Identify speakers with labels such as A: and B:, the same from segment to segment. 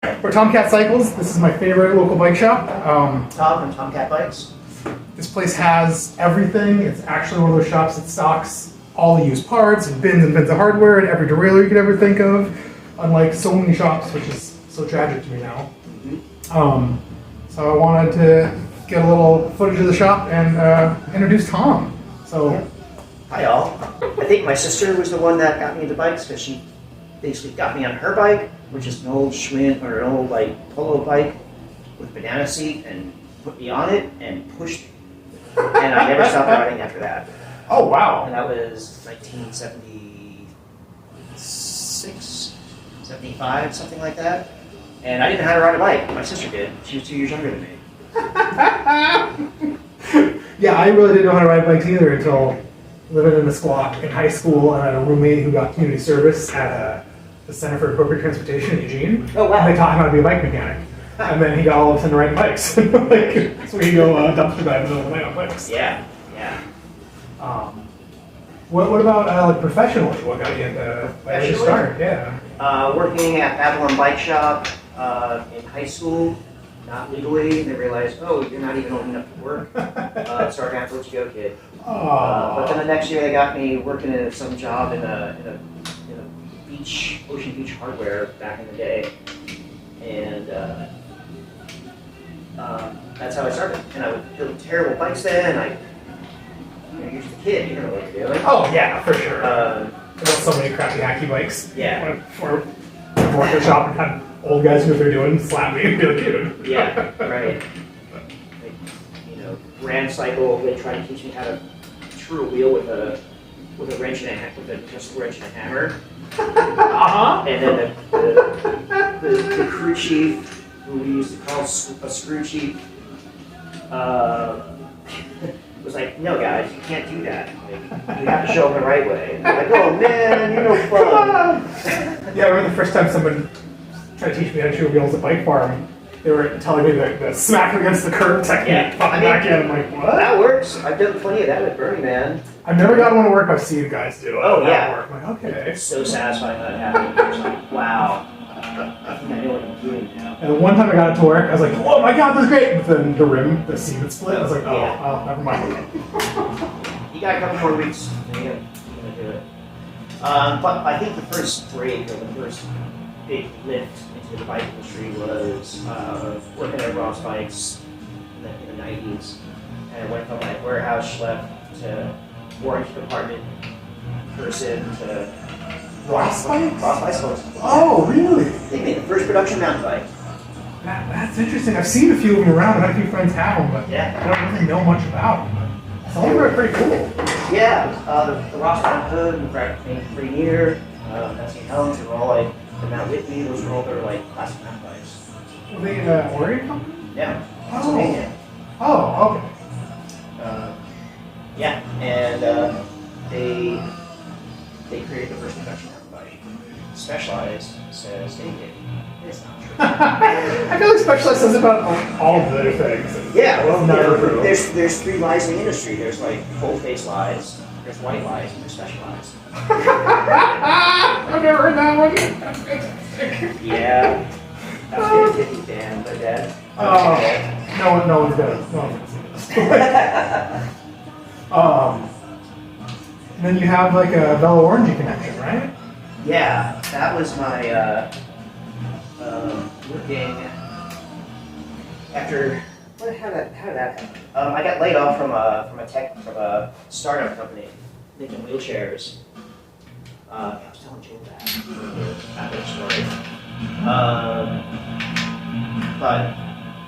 A: We're Tomcat Cycles. This is my favorite local bike shop.
B: Tom from Tomcat Bikes.
A: This place has everything. It's actually one of those shops that stocks all the used parts and bins of hardware and every derailleur you could ever think of, unlike so many shops, which is so tragic to me now. So I wanted to get a little footage of the shop and introduce Tom. So,
B: Hi all. I think my sister was the one that got me into bikes because she basically got me on her bike, which is an old Schwinn or an old like polo bike with banana seat, and put me on it and pushed me. And I never stopped riding after that.
A: Oh wow!
B: And that was 1976, 75, something like that. And I didn't know how to ride a bike. My sister did. She was 2 years younger than me.
A: Yeah, I really didn't know how to ride bikes either until living in the squat in high school, and I had a roommate who got community service at the Center for Appropriate Transportation in Eugene.
B: Oh wow!
A: And they taught him how to be a bike mechanic. And then he got all of a sudden riding bikes. Like, so we go dumpster dive in the middle of the night on bikes.
B: Yeah.
A: What about like professionally? What got you into where did you start? Yeah.
B: Working at Babylon Bike Shop in high school, not legally. They realized, oh, you're not even old enough to work. Sorry, I have to let you go, kid. But then the next year, they got me working at some job in a ocean beach hardware back in the day, and that's how I started. And I would build terrible bikes then. You're just a kid, you don't know what you're doing.
A: Oh yeah, for sure. There's so many crappy hacky bikes.
B: Yeah.
A: Or work at a shop and have old guys who know what they're doing slap me and be like, dude.
B: Yeah, right. Like, brand cycle. They try to teach me how to screw a wheel with a wrench and a just wrench and a hammer. And then the crew chief, who we used to call a screw chief, was like, no guys, you can't do that. Like, you have to show them the right way. And I'm like, oh man, you're no fun.
A: Yeah, I remember the first time someone tried to teach me how to shoe wheels at Bike Farm. They were telling me the smack against the curb technique. Back in. I'm like, what?
B: That works. I've done plenty of that with Burning Man.
A: I've never gotten one to work. I've seen guys do it.
B: Oh yeah.
A: Work. I'm like, okay.
B: It's so satisfying when that happens. You're just like, wow. I think I know what I'm doing now.
A: And the one time I got it to work, I was like, oh my god, this is great. But then the rim, the seam had split. I was like, oh, never mind.
B: You got a couple more weeks, and you're gonna do it. But I think the first break, or the first big lift into the bike industry was working at Ross Bikes in the 90s. And I went from like warehouse schlep to warranty department person to
A: Ross Bikes?
B: Ross Bicycles.
A: Oh, really?
B: They made the first production mountain bike.
A: That's interesting. I've seen a few of them around. I've had a few friends have them, but
B: Yeah.
A: I don't really know much about them. Some of them are pretty cool.
B: Yeah, the Ross Mountain Hood and pretty near. That's the Helms, they were all like the Mount Whitney. Those were all their like classic mountain bikes.
A: Were they an Oregon company?
B: Yeah, Pennsylvania.
A: Oh, okay.
B: Yeah, and they created the first production mountain bike. Specialized says naked. It's not true.
A: I feel like Specialized says about all of the other things.
B: Yeah, well,
A: Never true.
B: there's three lies in the industry. There's like full-face lies, there's white lies, and there's specialized.
A: I've never heard that one.
B: Yeah. That's getting Tiffany Dan, they're dead.
A: Oh, no one's gonna see this. And then you have like a Velo Orangey connection, right?
B: Yeah, that was my working after. How did that happen? I got laid off from a startup company making wheelchairs. I was telling Joe that story. But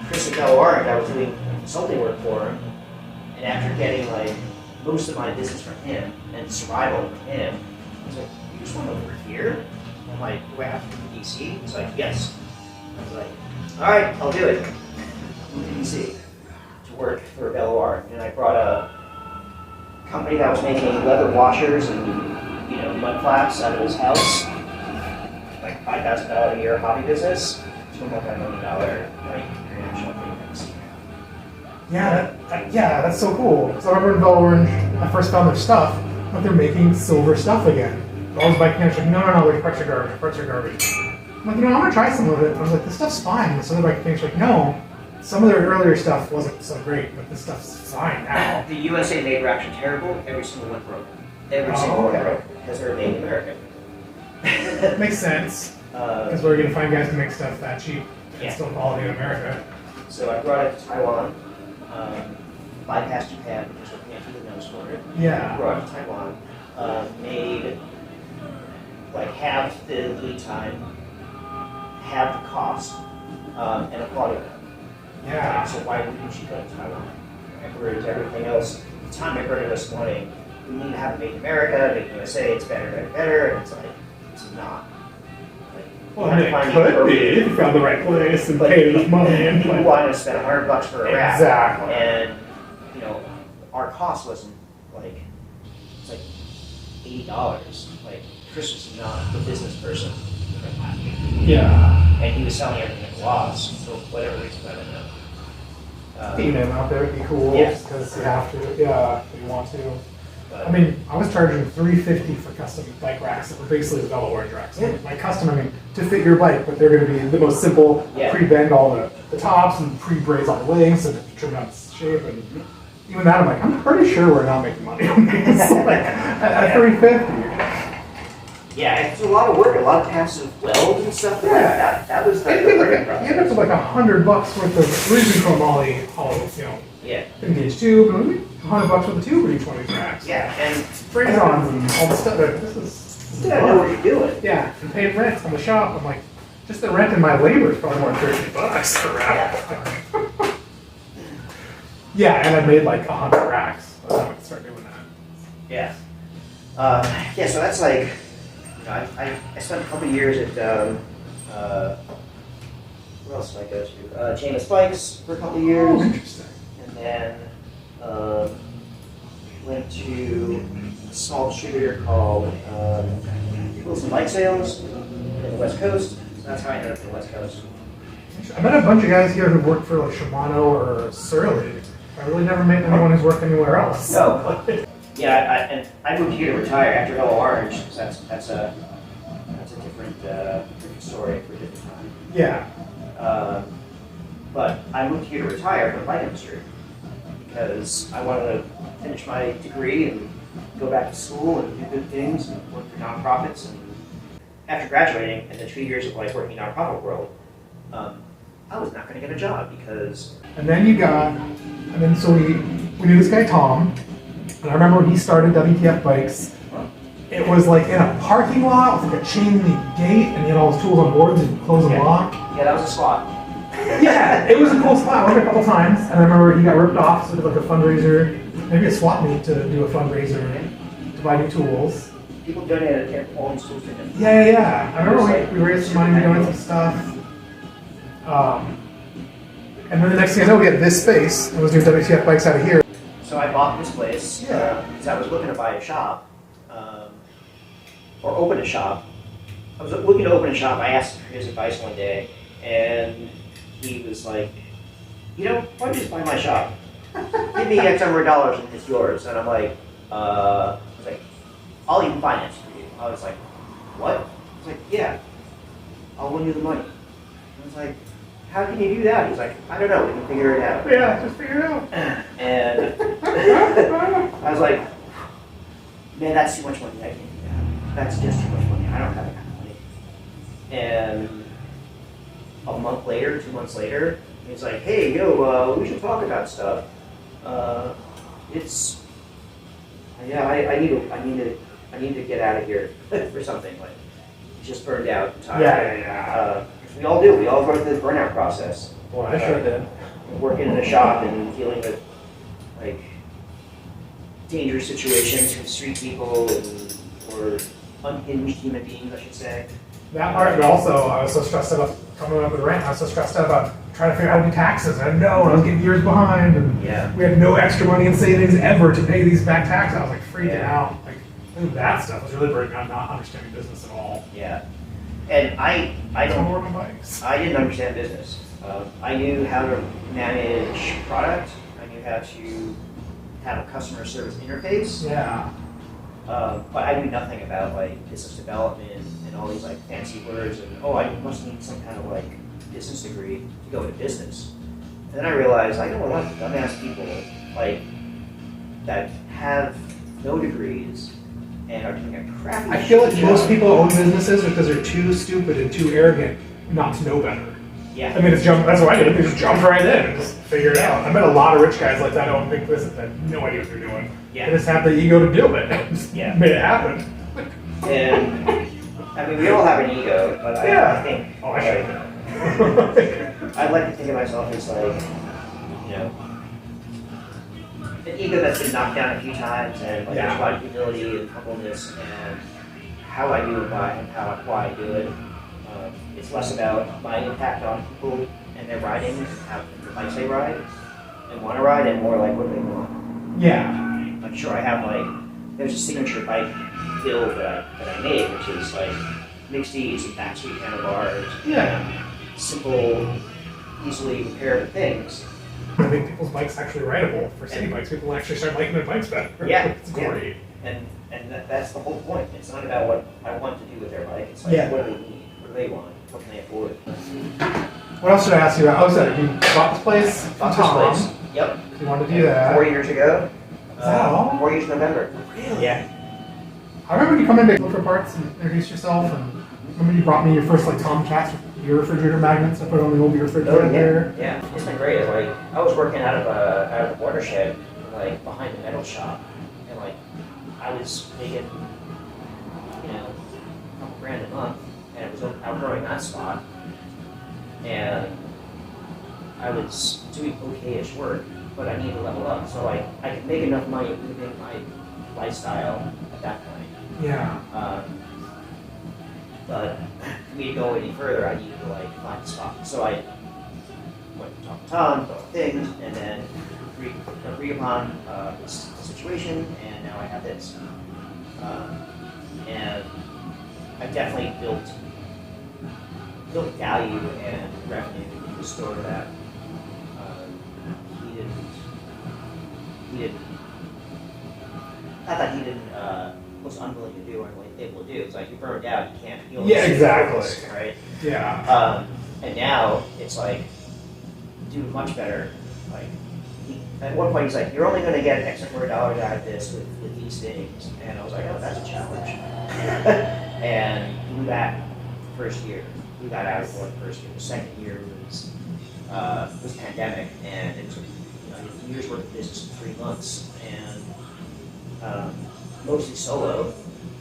B: Chris and Del Orange, I was doing consulting work for him, and after getting like most of my business from him and survival from him, I was like, you just want over here? I'm like, do I have to come to DC? He's like, yes. I was like, all right, I'll do it. I moved to DC to work for Bell Art, and I brought a company that was making leather washers and mud flaps out of his house, like $5,000 a year hobby business, to a multi-million-dollar international thing.
A: Yeah, that's so cool. So I remember in Velo Orange, I first found their stuff, but they're making silver stuff again. All those bike mechanics are like, no, there's parts are garbage. I'm like, I'm gonna try some of it. I was like, this stuff's fine. So they're like, no, some of their earlier stuff wasn't so great, but this stuff's fine now.
B: The USA made were actually terrible. Every single one broke. Every single one broke because they're made in America.
A: Makes sense. Because we're gonna find guys who make stuff that cheap and still quality in America.
B: So I brought it to Taiwan, bypassed Japan because we can't do the nose for it.
A: Yeah.
B: Brought it to Taiwan, made like half the lead time, half the cost, and a quality.
A: Yeah.
B: So why wouldn't you go to Taiwan? Whereas everything else, at the time I heard of us wanting, we need to have it made in America, made in USA, it's better, better, better, and it's like, it's not.
A: Well, it could be if you found the right place and paid enough money. And
B: people wanted to spend $100 for a rack.
A: Exactly.
B: And, our cost wasn't like, it's like $80. Like, Chris was not the business person.
A: Yeah.
B: And he was selling everything at a loss for whatever reason, I don't know.
A: Being him out there would be cool, because you have to, if you want to. I mean, I was charging $350 for custom bike racks that were basically the Velo Orange racks. Yeah. My custom, to fit your bike, but they're going to be the most simple, pre-bend all the tops and pre-braze all the legs and trim out shape. And even that, I'm like, I'm pretty sure we're not making money on these. At $350.
B: Yeah, it's a lot of work, a lot of passive welds and stuff.
A: Yeah.
B: That was the
A: you end up with like $100 worth of reason chromoly, engaged tube, $100 worth of tube in each one of these racks.
B: Yeah, and
A: spray-ons and all the stuff. This is
B: I know what you're doing.
A: Yeah, and paying rent on the shop. I'm like, just the rent and my labor is probably more than $30 for a rack. Yeah, and I made like 100 racks. That's how I could start doing that.
B: Yeah. So that's like, I spent a couple years at, where else did I go to? James Bikes for a couple years.
A: Oh, interesting.
B: And then went to a small distributor called Wilson Bike Sales in the West Coast. So that's how I ended up in the West Coast.
A: I met a bunch of guys here who worked for like Shimano or Surly. I really never met anyone who's worked anywhere else.
B: No. Yeah, and I moved here to retire after Hello Orange. So that's a different story for a different time.
A: Yeah.
B: But I moved here to retire from the bike industry because I wanted to finish my degree and go back to school and do good things and work for nonprofits. And after graduating and the 2 years of like working in the nonprofit world, I was not going to get a job because.
A: And then so we knew this guy Tom, and I remember when he started WTF Bikes. It was like in a parking lot with like a chain link gate, and he had all his tools on boards and close and lock.
B: Yeah, that was a spot.
A: Yeah, it was a cool spot. I went a couple times, and I remember he got ripped off, so we did like a fundraiser, maybe a swap meet to do a fundraiser to buy new tools.
B: People donated all these tools to him.
A: Yeah. I remember we raised some money, we donated some stuff. And then the next thing I know, we had this space, and was doing WTF Bikes out of here.
B: So I bought this place because I was looking to buy a shop, or open a shop. I was looking to open a shop. I asked for his advice one day, and he was like, why don't you just buy my shop? Give me X number of dollars and it's yours. And I'm like, I'll even finance for you. I was like, what? I was like, yeah, I'll loan you the money. I was like, how can you do that? He's like, I don't know, we can figure it out.
A: Yeah, just figure it out.
B: And I was like, man, that's too much money. I can't do that. That's just too much money. I don't have that kind of money. And a month later, 2 months later, he's like, hey, we should talk about stuff. I need to get out of here for something. Like, just burned out. Tired.
A: Yeah.
B: We all do. We all go through the burnout process.
A: Well, I sure did.
B: Working in a shop and dealing with like dangerous situations from street people or unhinged human beings, I should say.
A: That part, but also I was so stressed out about coming up with rent. I was so stressed out about trying to figure out how to do taxes. I didn't know, and I was getting years behind, and we had no extra money in savings ever to pay these back taxes. I was like freaking out. Like that stuff was really burning out, not understanding business at all.
B: Yeah, and I didn't understand business. I knew how to manage product. I knew how to have a customer service interface.
A: Yeah.
B: But I knew nothing about like business development and all these like fancy words and I must need some kind of like business degree to go into business. And then I realized I know a lot of dumbass people like that have no degrees and are doing a crappy
A: I feel like
B: job.
A: most people own businesses because they're too stupid and too arrogant not to know better.
B: Yeah.
A: I mean, that's what I did. They just jumped right in and just figure it out. I met a lot of rich guys like that own big businesses that have no idea what they're doing.
B: Yeah.
A: They just have the ego to do it. Just
B: Yeah.
A: made it happen.
B: And I mean, we all have an ego, but I think I'd like to think of myself as like, an ego that's been knocked down a few times, and like there's a lot of humility and humbleness, and how I do it and why I do it. It's less about my impact on people and their riding, how the bikes they ride and want to ride, and more like what they want.
A: Yeah.
B: I'm sure I have there's a signature bike build that I made, which is like mixed ease and backstreet handlebars.
A: Yeah.
B: Simple, easily repairable things.
A: I think people's bikes actually rideable for city bikes. People actually start liking their bikes better.
B: Yeah.
A: It's great.
B: And that's the whole point. It's not about what I want to do with their bike. It's like, what do they need? What do they want? What can they afford?
A: What else should I ask you about? Oh, so you bought this place from Tom.
B: Place. Yep.
A: You wanted to do that.
B: 4 years ago.
A: Is that all?
B: 4 years November.
A: Really?
B: Yeah.
A: I remember you come in to look for parts and introduce yourself, and remember you brought me your first like Tomcats with your refrigerator magnets. I put on the old refrigerator there.
B: Yeah, it's been great. Like I was working out of the watershed, like behind the metal shop, and like I was making, a couple grand a month, and it was outgrowing that spot, and I was doing okay-ish work, but I needed to level up. So like I could make enough money living my lifestyle at that point.
A: Yeah.
B: But for me to go any further, I needed to like find a spot. So I went to talk to Tom, talked things, and then agreed upon this situation, and now I have this. And I've definitely built value and revenue in the store that he didn't. Not that he didn't was unwilling to do or able to do. It's like you burned out, you can't heal.
A: Yeah, exactly.
B: This, right?
A: Yeah.
B: And now it's like doing much better. Like at one point he's like, "You're only going to get X number of dollars out of this with these things," and I was like, "Oh, that's a challenge." And blew that the first year. Blew that out of the first year. The second year was pandemic, and it was a year's worth of business in 3 months, and mostly solo,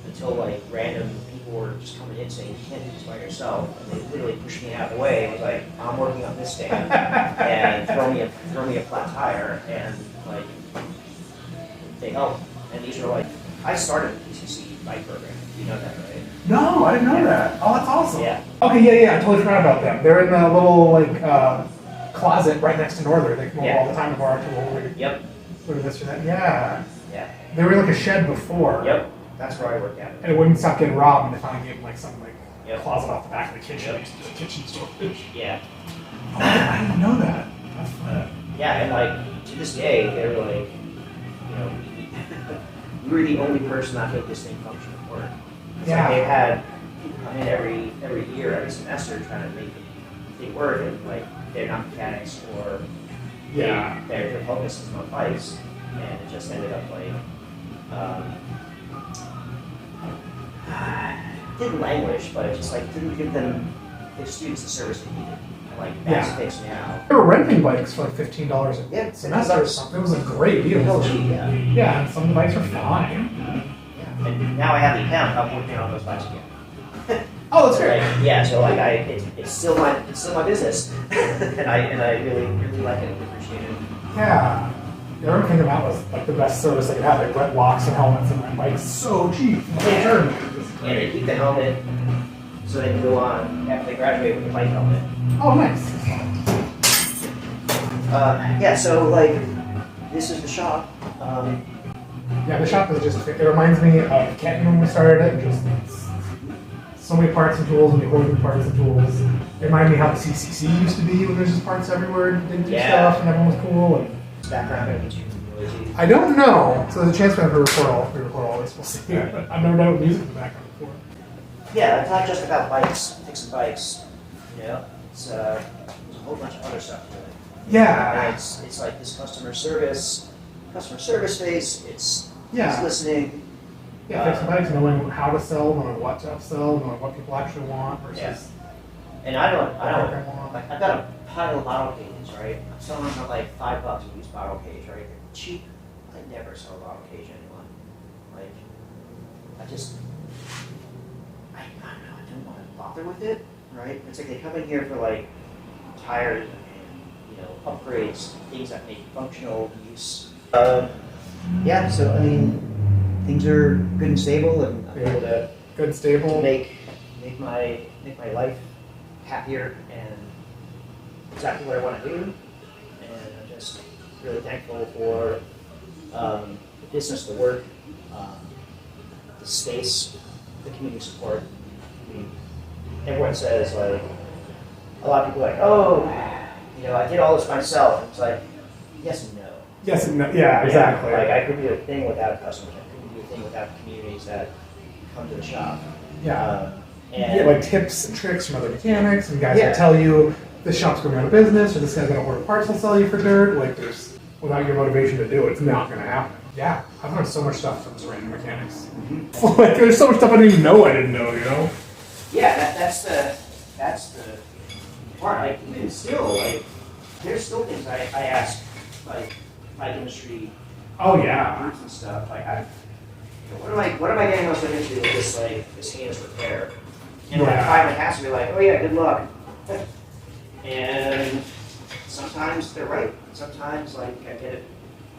B: until like random people were just coming in saying, "You can't do this by yourself," and they literally pushed me out of the way. It was like, "I'm working on this stand," and throw me a flat tire, and like they helped. And these are like, I started the PCC bike program. You know that, right?
A: No, I didn't know that. Oh, that's awesome.
B: Yeah.
A: Okay, yeah. I totally forgot about them. They're in the little like closet right next to Northern. They come over all the time to borrow tools.
B: Yep.
A: Or this or that. Yeah.
B: Yeah.
A: They were in like a shed before.
B: Yep. That's where I worked at.
A: And it wouldn't stop getting robbed, and they finally gave them like some
B: Yep.
A: closet off the back of the kitchen.
B: Yep.
A: The kitchen storage.
B: Yeah.
A: Oh, I didn't know that. That's fun.
B: Yeah, and like to this day, they're like, we were the only person that made this thing function at work. It's
A: Yeah.
B: like they've had people come in every year, every semester, trying to make the thing work, and like they're not mechanics or
A: Yeah.
B: their focus is on bikes, and it just ended up like didn't languish, but it just like didn't give them the students the service they needed. And like that's fixed now.
A: They were renting bikes for like $15 a
B: Yeah,
A: semester or something. It was a great deal.
B: Yeah.
A: Yeah, and some of the bikes are fine.
B: Yeah. And now I have the account. I'm working on those bikes again.
A: Oh, that's
B: So,
A: great.
B: like, yeah, so like it's still my business, and I really like it and appreciate it.
A: Yeah. The other thing about was like the best service they could have. They rent locks and helmets and rent bikes so cheap. The whole term.
B: And they keep the helmet so they can go on after they graduate with a bike helmet.
A: Oh, nice.
B: Yeah, so like this is the shop.
A: Yeah, the shop is just, it reminds me of Kenton when we started it. Just so many parts and tools and the holding parts and tools. It reminded me how the CCC used to be when there's just parts everywhere and didn't do stuff and everyone was cool. And
B: This background I need to really Is he?
A: I don't know. So there's a chance we have to record all this. We'll see. I've never done it with music in the background before.
B: Yeah, it's not just about bikes, fixing bikes. You know, it's there's a whole bunch of other stuff to it.
A: Yeah.
B: And it's like this customer service phase. It's
A: Yeah.
B: listening.
A: Yeah, fixing bikes, knowing how to sell, knowing what to upsell, knowing what people actually want versus.
B: Yeah. And I don't
A: want.
B: like. I've got a pile of bottle cages, right? I'm selling them at like $5 a used bottle cage, right? They're cheap. I never sell a bottle cage to anyone. Like, I don't know. I don't want to bother with it, right? It's like they come in here for like tires and upgrades, things that make functional use. Yeah. So I mean, things are good and stable, and I'm able to
A: good and stable.
B: make my life happier and exactly what I want to do. And I'm just really thankful for the business, the work, the space, the community support. I mean, everyone says like, a lot of people are like, oh, I did all this myself. It's like, yes and no.
A: Yes and no. Yeah, exactly.
B: Like I could do a thing without customers. I couldn't do a thing without communities that come to the shop.
A: Yeah.
B: And
A: you get like tips and tricks from other mechanics, and guys will tell you this shop's going out of business, or this guy's going to order parts and sell you for dirt. Like without your motivation to do it, it's not going to happen. Yeah, I've learned so much stuff from just random mechanics. Mm-hmm. Like there's so much stuff I didn't even know I didn't know.
B: Yeah, that's the part. Like even still, like there's still things I ask like bike industry.
A: Oh yeah.
B: Groups and stuff. Like what am I getting myself into with this heinous repair? And when I finally ask, be like, oh yeah, good luck. And sometimes they're right. Sometimes like I get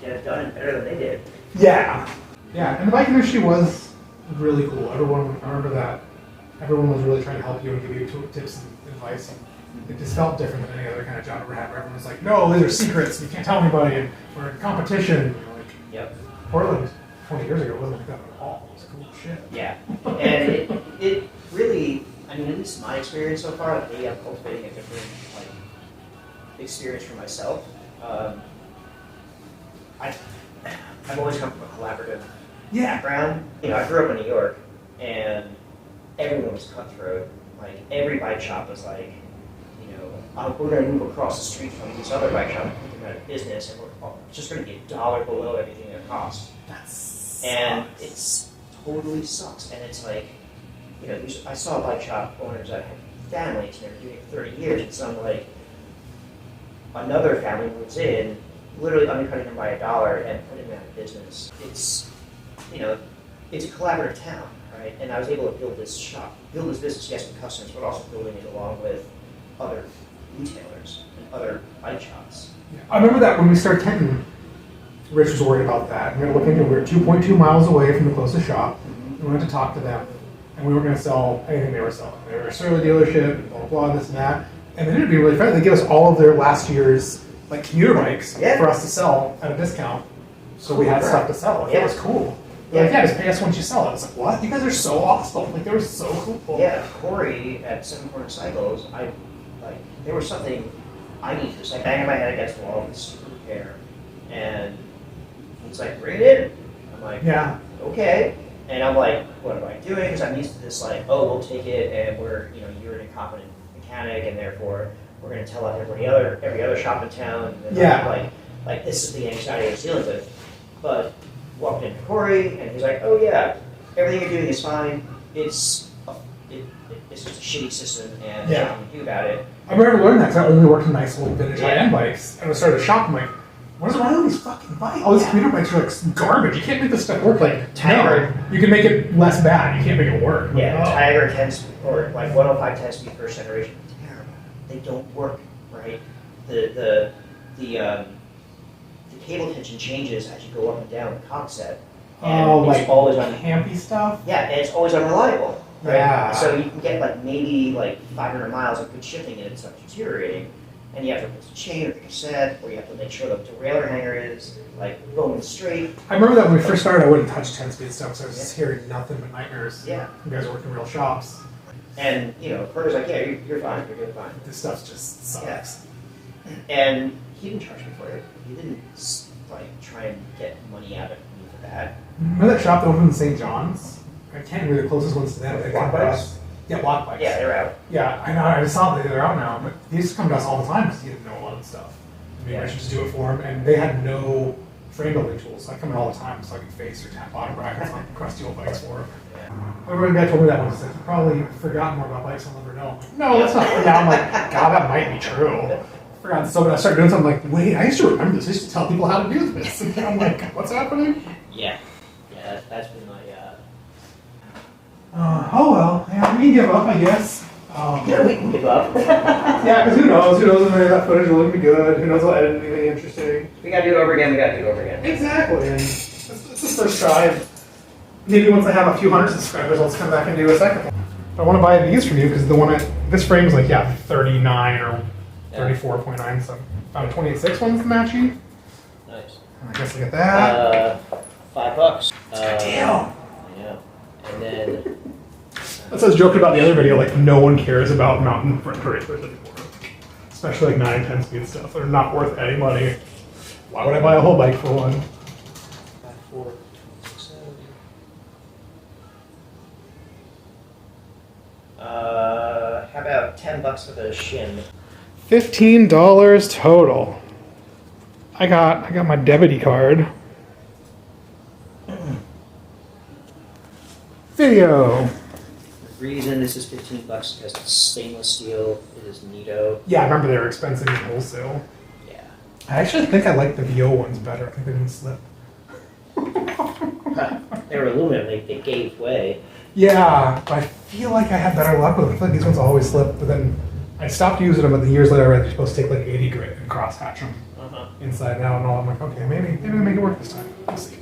B: it done better than they did.
A: Yeah. Yeah, and the bike industry was really cool. I remember that. Everyone was really trying to help you and give you tips and advice. And it just felt different than any other kind of job I ever had. Where everyone was like, no, these are secrets. You can't tell anybody. And we're in competition.
B: Yep.
A: Portland 20 years ago wasn't like that at all. It was cool shit.
B: Yeah. And it really, I mean, at least in my experience so far, like maybe I'm cultivating a different experience for myself. I've always come from a collaborative background. I grew up in New York, and everyone was cutthroat. Like every bike shop was like, we're going to move across the street from this other bike shop and put them out of business, and we're just going to be $1 below everything it costs. And it's totally sucks. And it's like, I saw bike shop owners that had families and they were doing it for 30 years, and some another family moves in, literally undercutting them by $1 and putting them out of business. It's a collaborative town, right? And I was able to build this business, yes, with customers, but also building it along with other retailers and other bike shops.
A: Yeah. I remember that when we started tenting, Rich was worried about that. We were looking at, we were 2.2 miles away from the closest shop. We went to talk to them, and we were going to sell anything they were selling. They were a Surly dealership, and blah, blah, blah, this and that. And they didn't be really fair. They gave us all of their last year's commuter bikes for us to sell at a discount. So we had stuff to sell. It was cool. They're like, just pay us once you sell it. I was like, what? You guys are so awesome. They were so cool.
B: Yeah, Corey at Seven Corner Cycles, there was something I needed. Just banging my head against the wall with super repair. And he's like, bring it in. I'm like, yeah, okay. And I'm like, what am I doing? Because I'm used to this, we'll take it, and you're an incompetent mechanic, and therefore we're going to tell out every other shop in town. And this is the anxiety I was dealing with. But walked into Corey, and he's like, oh yeah, everything you're doing is fine. It's just a shitty system, and nothing you can do about it.
A: I remember learning that because I only worked in nice little vintage high-end bikes, and I started to shop. I'm like, what is wrong with these fucking bikes? All these commuter bikes are garbage. You can't make this stuff work.
B: Tiger.
A: No, you can make it less bad. You can't make it work.
B: Yeah, Tiger 10-speed or 105 10-speed first generation. Terrible. They don't work right. The cable tension changes as you go up and down the cog set. And it's always
A: campy stuff.
B: Yeah, and it's always unreliable. Right?
A: Yeah.
B: So you can get maybe 500 miles of good shifting and it starts deteriorating. And you have to replace the chain or the cassette, or you have to make sure the derailleur hanger is going straight.
A: I remember that when we first started, I wouldn't touch 10-speed stuff because I was just hearing nothing but nightmares.
B: Yeah.
A: You guys work in real shops.
B: And, Corey's like, yeah, you're fine, you're doing fine.
A: This stuff just sucks.
B: Yeah. And he didn't charge me for it. He didn't like try and get money out of me for that.
A: Remember that shop that opened in St. John's? I can't remember the closest ones to them. They come to us. Yeah, Block Bikes.
B: Yeah, they're out.
A: Yeah, I know. I just saw that they're out now, but he used to come to us all the time because he didn't know a lot of stuff. Maybe I should just do it for him. And they had no frame building tools. So I come in all the time so I can face or tap bottom brackets on crusty old bikes for him. I remember the guy told me that once. Like, you probably forgot more about bikes. I'll never know. I'm like, no, that's not. Now I'm like, God, that might be true. Forgot so, but I started doing something like, wait, I used to remember this. I used to tell people how to do this. And I'm like, what's happening?
B: Yeah, that's been my.
A: Oh well, yeah, we can give up, I guess.
B: Yeah, we can give up.
A: Yeah, because who knows? Who knows if any of that footage will look good? Who knows if I'll edit anything interesting?
B: We gotta do it over again. We gotta do it over again.
A: Exactly, and it's the first try. Maybe once I have a few hundred subscribers, I'll just come back and do a second one. I want to buy these from you because the one this frame's like 39 or 34.9, so found 28.6 ones matchy.
B: Nice.
A: And I guess I get that.
B: $5.
A: Good deal.
B: Yeah, and then.
A: That's what I was joking about the other video, like no one cares about mountain racers anymore. Especially like 9 and 10 speed stuff. They're not worth any money. Why would I buy a whole bike for one?
B: 5, 4, 6, 7. How about $10 for the shim?
A: $15 total. I got my debity card. Video.
B: The reason this is $15 because it's stainless steel. It is Nito.
A: Yeah, I remember they were expensive in wholesale.
B: Yeah.
A: I actually think I like the VO ones better. I think they didn't slip.
B: They were aluminum. They gave way.
A: Yeah, but I feel like I had better luck with them. I feel like these ones always slip, but then I stopped using them, but the years later I read they're supposed to take like 80 grit and cross hatch them inside and out and all. I'm like, okay, maybe we make it work this time. We'll see.